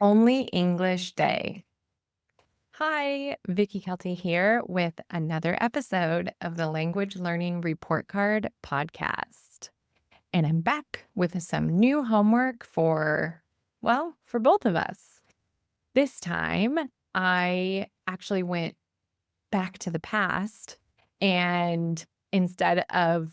Only English Day. Hi, Vicky Kelty here with another episode of the Language Learning Report Card podcast. And I'm back with some new homework for both of us. This time, I actually went back to the past and instead of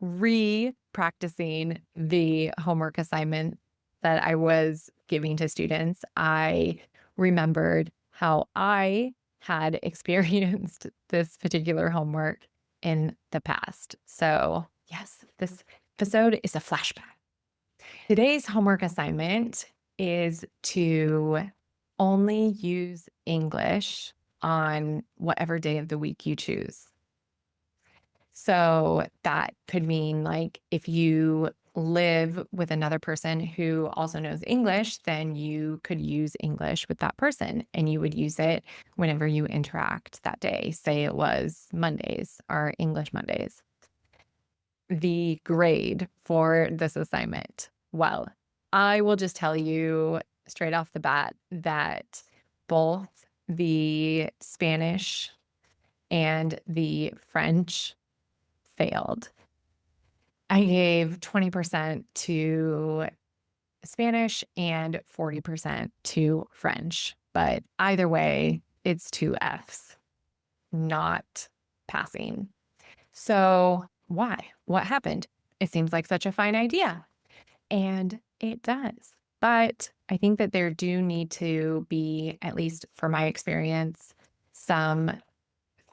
re-practicing the homework assignment that I was giving to students, I remembered how I had experienced this particular homework in the past. So, yes, this episode is a flashback. Today's homework assignment is to only use English on whatever day of the week you choose. So that could mean like if you live with another person who also knows English, then you could use English with that person and you would use it whenever you interact that day. Say it was Mondays or English Mondays. The grade for this assignment. Well, I will just tell you straight off the bat that both the Spanish and the French failed. I gave 20% to Spanish and 40% to French, but either way, it's two Fs, not passing. So why? What happened? It seems like such a fine idea. And it does. But I think that there do need to be, at least for my experience, some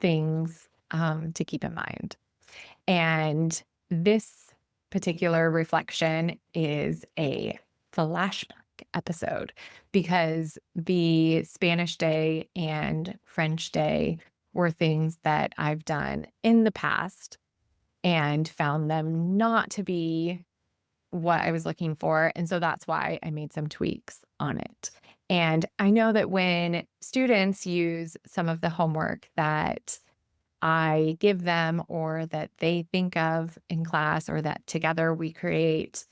things to keep in mind. And this particular reflection is a flashback episode because the Spanish Day and French Day were things that I've done in the past and found them not to be what I was looking for. And so that's why I made some tweaks on it. And I know that when students use some of the homework that I give them or that they think of in class or that together we create,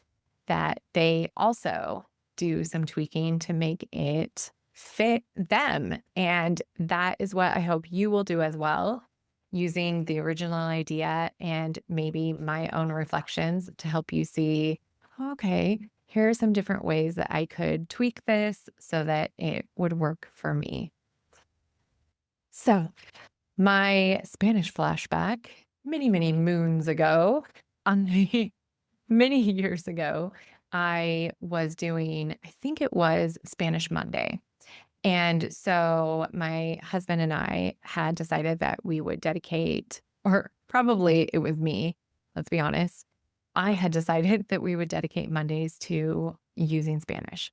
that they also do some tweaking to make it fit them. And that is what I hope you will do as well, using the original idea and maybe my own reflections to help you see, okay, here are some different ways that I could tweak this so that it would work for me. So, my Spanish flashback many, many moons ago, on many years ago, I was doing, I think it was Spanish Monday. And so my husband and I had decided that we would dedicate, or probably it was me, let's be honest. I had decided that we would dedicate Mondays to using Spanish.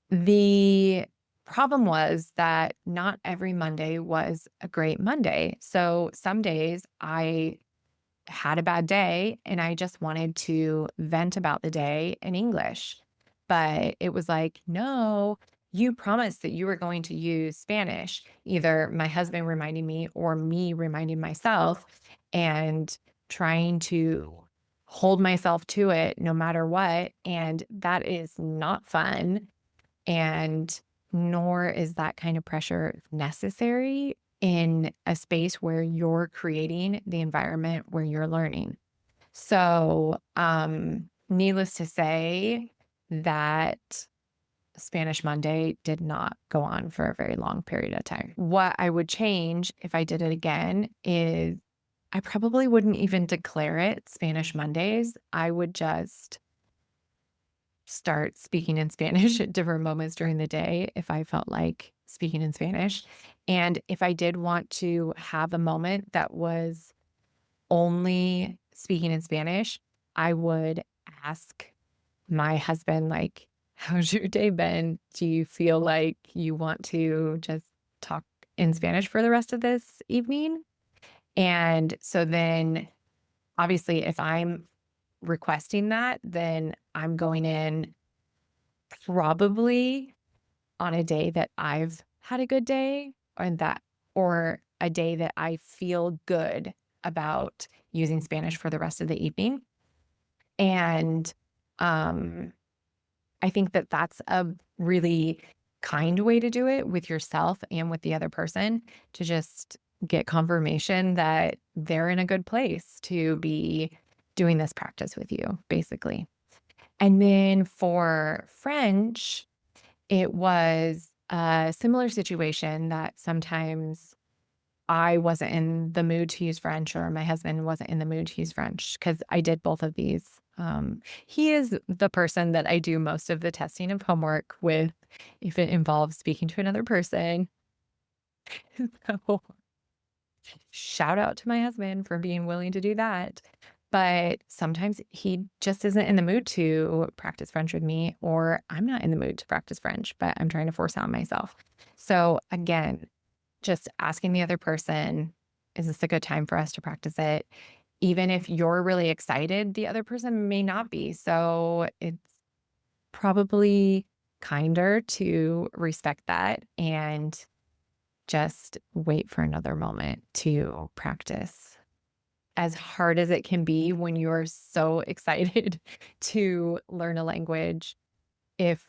The problem was that not every Monday was a great Monday. So some days I had a bad day and I just wanted to vent about the day in English. But it was like, no, you promised that you were going to use Spanish, either my husband reminding me or me reminding myself and trying to hold myself to it no matter what. And that is not fun. And nor is that kind of pressure necessary in a space where you're creating the environment where you're learning. So, needless to say, that Spanish Monday did not go on for a very long period of time. What I would change if I did it again is I probably wouldn't even declare it Spanish Mondays. I would just start speaking in Spanish at different moments during the day if I felt like speaking in Spanish. And if I did want to have a moment that was only speaking in Spanish, I would ask my husband, like, how's your day been? Do you feel like you want to just talk in Spanish for the rest of this evening? And so then, obviously, if I'm requesting that, then I'm going in probably on a day that I've had a good day or a day that I feel good about using Spanish for the rest of the evening. And I think that that's a really kind way to do it with yourself and with the other person to just get confirmation that they're in a good place to be doing this practice with you, basically. And then for French, it was a similar situation that sometimes I wasn't in the mood to use French or my husband wasn't in the mood to use French because I did both of these. He is the person that I do most of the testing of homework with if it involves speaking to another person. So shout out to my husband for being willing to do that. But sometimes he just isn't in the mood to practice French with me, or I'm not in the mood to practice French, but I'm trying to force out myself. So again, just asking the other person, is this a good time for us to practice it? Even if you're really excited, the other person may not be. So it's probably kinder to respect that and just wait for another moment to practice. As hard as it can be when you're so excited to learn a language, if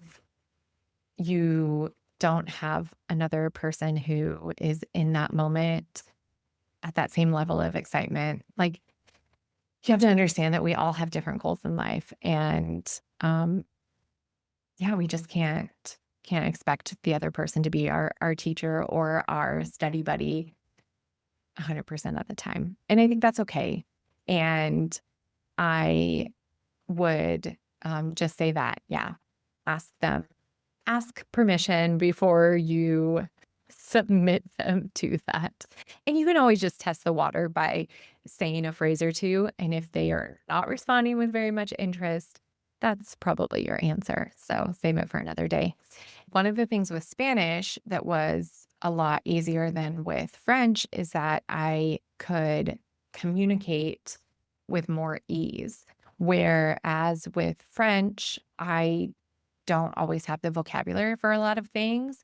you don't have another person who is in that moment at that same level of excitement, like you have to understand that we all have different goals in life. And yeah, we just can't expect the other person to be our teacher or our study buddy 100% of the time. And I think that's okay. And I would just say that, yeah, ask them, ask permission before you submit them to that. And you can always just test the water by saying a phrase or two. And if they are not responding with very much interest, that's probably your answer. So save it for another day. One of the things with Spanish that was a lot easier than with French is that I could communicate with more ease. Whereas with French, I don't always have the vocabulary for a lot of things,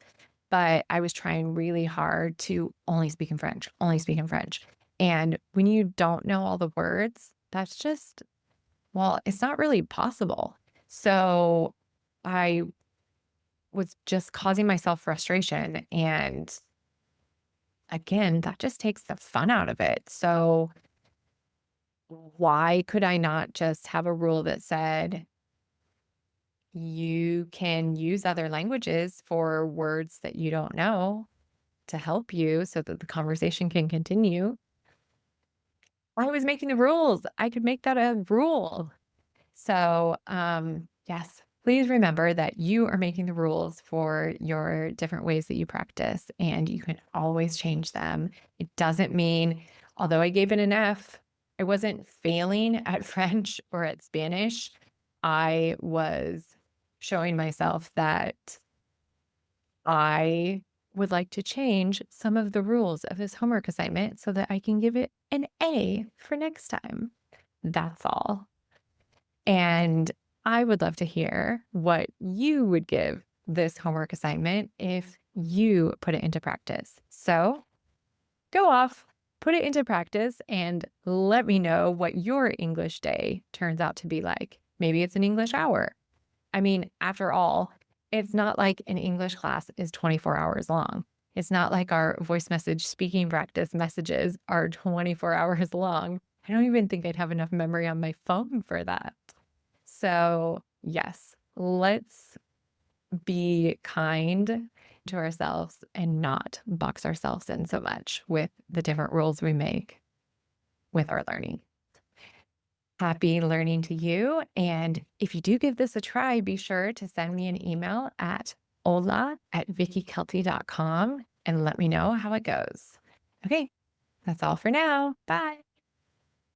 but I was trying really hard to only speak in French, only speak in French. And when you don't know all the words, that's just, well, it's not really possible. So I was just causing myself frustration. And again, that just takes the fun out of it. So why could I not just have a rule that said you can use other languages for words that you don't know to help you so that the conversation can continue? I was making the rules. I could make that a rule. So, yes, please remember that you are making the rules for your different ways that you practice, and you can always change them. It doesn't mean, although I gave it an F, I wasn't failing at French or at Spanish. I was showing myself that I would like to change some of the rules of this homework assignment so that I can give it an A for next time. That's all. And I would love to hear what you would give this homework assignment if you put it into practice. So go off, put it into practice, and let me know what your English day turns out to be like. Maybe it's an English hour. I mean, after all, it's not like an English class is 24 hours long. It's not like our voice message speaking practice messages are 24 hours long. I don't even think I'd have enough memory on my phone for that. So, yes, let's be kind to ourselves and not box ourselves in so much with the different rules we make with our learning. Happy learning to you. And if you do give this a try, be sure to send me an email at hola@vickykelty.com and let me know how it goes. Okay, that's all for now. Bye.